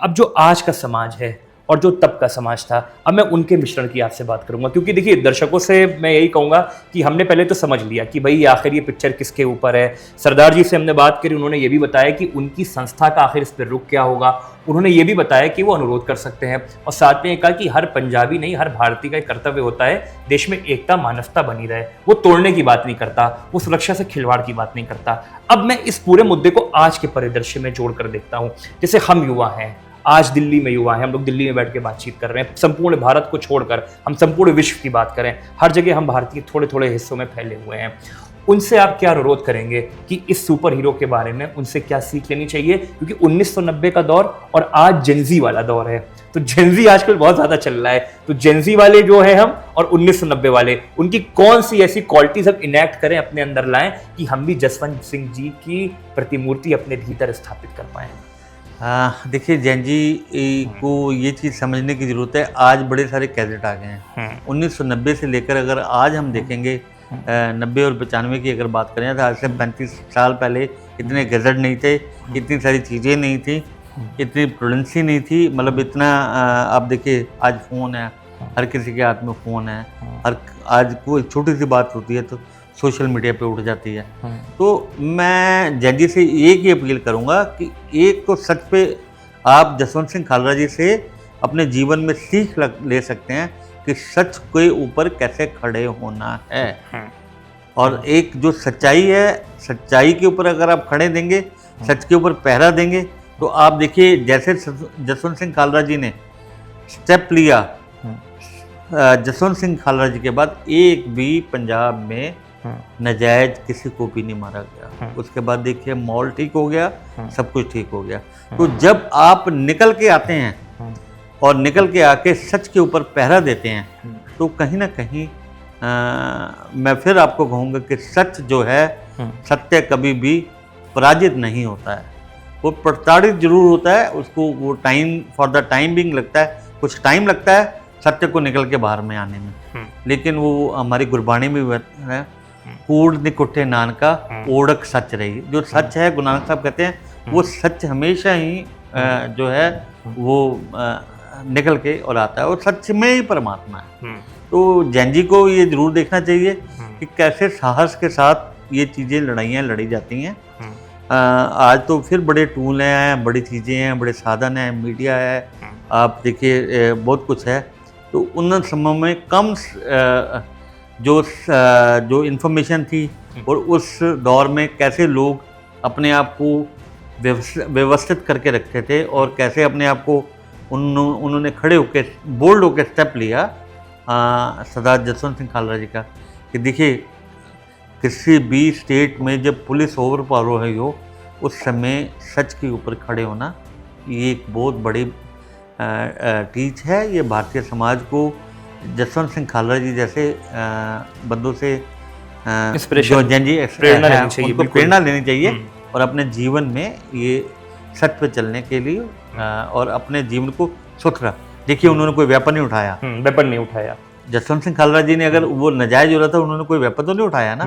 अब जो आज का समाज है और जो तब का समाज था, अब मैं उनके मिश्रण की आपसे बात करूंगा, क्योंकि देखिए दर्शकों से मैं यही कहूंगा कि हमने पहले तो समझ लिया कि भाई आखिर ये पिक्चर किसके ऊपर है। सरदार जी से हमने बात करी, उन्होंने ये भी बताया कि उनकी संस्था का आखिर इस पर रुख क्या होगा। उन्होंने ये भी बताया कि वो अनुरोध कर सकते हैं, और साथ में ये कहा कि हर पंजाबी नहीं, हर भारतीय का एक कर्तव्य होता है देश में एकता मानवता बनी रहे। वो तोड़ने की बात नहीं करता, वो सुरक्षा से खिलवाड़ की बात नहीं करता। अब मैं इस पूरे मुद्दे को आज के परिदृश्य में जोड़कर देखता हूं। जैसे हम युवा हैं, आज दिल्ली में युवा हैं, हम लोग दिल्ली में बैठ के बातचीत कर रहे हैं, संपूर्ण भारत को छोड़कर हम संपूर्ण विश्व की बात करें, हर जगह हम भारतीय थोड़े थोड़े हिस्सों में फैले हुए हैं। उनसे आप क्या अनुरोध करेंगे कि इस सुपर हीरो के बारे में उनसे क्या सीख लेनी चाहिए, क्योंकि 1990 का दौर और आज जेनजी वाला दौर है। तो जेनजी आजकल बहुत ज्यादा चल रहा है, तो जेनजी वाले जो है हम और 1990 वाले, उनकी कौन सी ऐसी क्वालिटीज हम इनेक्ट करें, अपने अंदर लाएं कि हम भी जसवंत सिंह जी की प्रतिमूर्ति अपने भीतर स्थापित कर पाए। देखिए जैन जी को ये चीज़ समझने की ज़रूरत है। आज बड़े सारे कैसेट आ गए हैं। 1990 से लेकर अगर आज हम देखेंगे 90 और 95 की अगर बात करें तो आज से 35 साल पहले इतने गैजेट नहीं थे, इतनी सारी चीज़ें नहीं थी, इतनी प्रूडेंसी नहीं थी। मतलब इतना आप देखिए आज फ़ोन है, हर किसी के हाथ में फ़ोन है, हर आज कोई छोटी सी बात होती है तो सोशल मीडिया पे उठ जाती है। तो मैं जैन जी से एक ही अपील करूंगा कि एक तो सच पे आप जसवंत सिंह खालरा जी से अपने जीवन में सीख ले सकते हैं कि सच के ऊपर कैसे खड़े होना है। और एक जो सच्चाई है, सच्चाई के ऊपर अगर आप खड़े देंगे, सच के ऊपर पहरा देंगे, तो आप देखिए जैसे जसवंत सिंह खालरा जी ने स्टेप लिया, जसवंत सिंह खालरा जी के बाद एक भी पंजाब में नजायज किसी को भी नहीं मारा गया। उसके बाद देखिए माहौल ठीक हो गया, सब कुछ ठीक हो गया। तो जब आप निकल के आते हैं और निकल के आके सच के ऊपर पहरा देते हैं, तो कहीं ना कहीं मैं फिर आपको कहूँगा कि सच जो है, सत्य कभी भी पराजित नहीं होता है। वो प्रताड़ित जरूर होता है, उसको वो time for the time being लगता है, कुछ टाइम लगता है सत्य को निकल के बाहर में आने में। लेकिन वो हमारी गुरबाणी में है, कूड़ निकुठे नानका ओढ़क सच रही। जो सच है, गुरु नानक साहब कहते हैं, वो सच हमेशा ही जो है वो निकल के और आता है, और सच में ही परमात्मा है। तो जैन जी को ये जरूर देखना चाहिए कि कैसे साहस के साथ ये चीज़ें लड़ाइयाँ लड़ी जाती हैं। आज तो फिर बड़े टूल हैं, बड़ी चीज़ें हैं, बड़े साधन हैं, मीडिया है, आप देखिए बहुत कुछ है। तो उन समय में कम जो इन्फॉर्मेशन थी, और उस दौर में कैसे लोग अपने आप को व्यवस्थित करके रखते थे, और कैसे अपने आप को उन्होंने खड़े होकर बोल्ड होकर स्टेप लिया सरदार जसवंत सिंह खालरा जी का। कि देखिए किसी भी स्टेट में जब पुलिस ओवर पावर है हो, उस समय सच के ऊपर खड़े होना ये एक बहुत बड़ी टीच है। ये भारतीय समाज को जसवंत सिंह खालरा जी जैसे बंदों से जो जैन जी प्रेरणा लेनी चाहिए, और अपने जीवन में ये सच पे चलने के लिए और अपने जीवन को सुथरा। देखिए उन्होंने कोई वेपन नहीं उठाया, वेपन नहीं उठाया। जसवंत सिंह खालरा जी ने अगर वो नजायज हो रहा था, उन्होंने कोई वेपन तो नहीं उठाया ना।